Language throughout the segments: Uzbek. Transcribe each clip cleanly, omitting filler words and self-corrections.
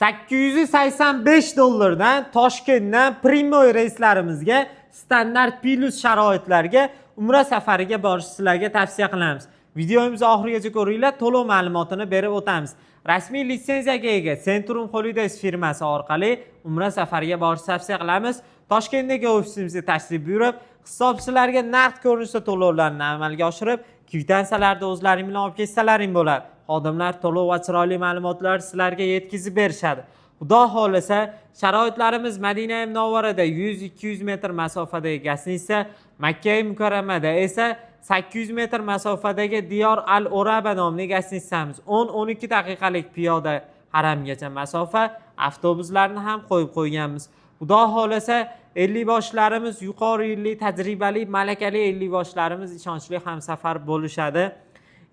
885 dollardan Toshkentdan Primoy reyslarimizga standart plus sharoitlarga umra safariga borish sizlarga tavsiya qilamiz. Videomizni oxirigacha ko'ringlar, to'liq ma'lumotini berib o'tamiz. Rasmiy litsenziyaga ega Centrum Holidays firmasi orqali umra safariga borish tavsiya qilamiz. Toshkentdagi ofisimizga tashrif buyurib, hisobchilarga naqd ko'rinishda to'lovlarni amalga oshirib, kvitansiyalarni o'zlaring bilan olib ketsalaring bo'ladi. Xodimlar to'liq va chiroyli ma'lumotlar sizlarga yetkazib berishadi. Xudo xolasa, sharoitlarimiz Madina Munavvarada 100-200 metr masofadagi gastnitsa, Makka Mukarramada esa 800 metr masofadagi Diyor Al-Oraba nomli gastnitsamiz. 10-12 daqiqalik piyoda haramgacha masofa, avtobuslarni ham qo'yib qo'yganmiz. Xudo xolasa, 50 boshlarimiz yuqori yilli tajribali, malakali 50 boshlarimiz ishonchli hamsafar bo'lishadi.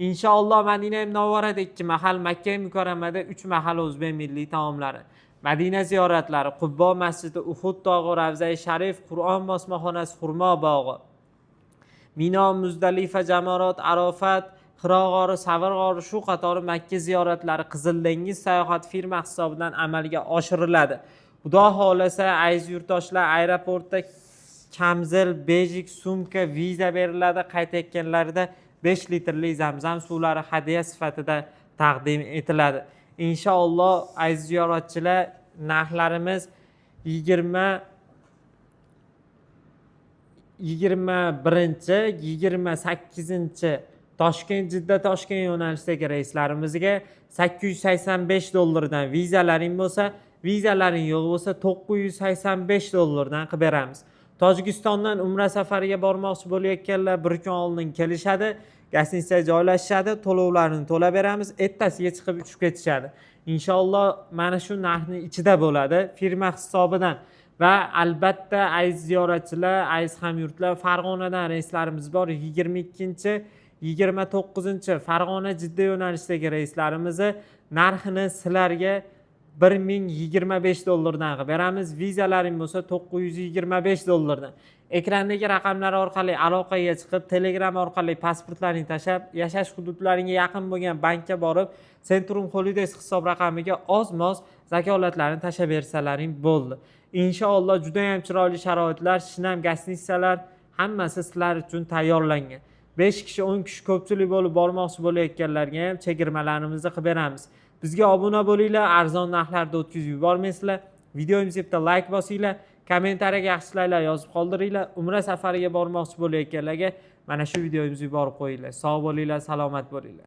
Inshaalloh Madina Munavvarada 2 mahal, Makka Mukarramada 3 mahal o'zbek milliy taomlari. Madina ziyoratlari, Qubbo masjidi, Uhud tog'i, Ravza-i Sharif, Qur'on bosmaxonasi, Xurmo bog'i, Mino, Muzdalifa, Jamorot, Arofat, Hiro g'ori, Savr g'ori, shu qatori Makka ziyoratlari Qizil dengiz sayohat firma hisobidan amalga oshiriladi. Xudo xolasa, aziz yurtdoshlar, aeroportda kamzil, bejik, sumka, viza beriladi. Qaytayotganlarida 5 litrli Zamzam suvlari hadya sifatida taqdim etiladi. Inshaalloh aziz ziyoratchilar, narxlarimiz 21-28 Toshkent-Jidda Toshkent yo'nalishidagi reyslarimizga 885 dollardan, vizalaring bo'lsa, vizalaring yo'q bo'lsa 985 dollardan qilib beramiz. Tojikistondan umra safariga bormoqchi bo'layotganlar bir kun oldin kelishadi, gastnitsaga joylashishadi, to'lovlarini to'lab beramiz, ertasiga chiqib uchib ketishadi. Inshaalloh mana shu narxning ichida bo'ladi, firma hisobidan. Va albatta aziz ziyoratchilar, aziz hamyurtlar, Farg'onadan reyslarimiz bor. 22-29 Farg'ona Jidda yo'nalishidagi reyslarimizni narxini sizlarga 1025 dollardan qilib beramiz. Vizalaring bo'lsa 925 dollardan. Ekrandagi raqamlar orqali aloqaga chiqib, Telegram orqali pasportlaringni tashab, yashash hududlaringga yaqin bo'lgan bankka borib, Centrum Holidays hisob raqamiga oz-moz zakolatlarni tashab bersalaring bo'ldi. Inshaalloh juda ham chiroyli sharoitlar, shinam gastnitsalar hammasi sizlar uchun tayyorlangan. 5 kishi, 10 kishi ko'pchilik bo'lib bormoqchi bo'layotganlarga ham chegirmalarimizni qilib beramiz. Bizga obuna bo'linglar, arzon narxlarda o'tkazib yubormaysizlar. Videomizga bitta like bosinglar, kommentariyaga yaxshiliklar yozib qoldiringlar. Umra safariga bormoqchi bo'layotganlarga mana shu videomizni yuborib qo'yinglar. Sog' bo'linglar, salomat bo'linglar.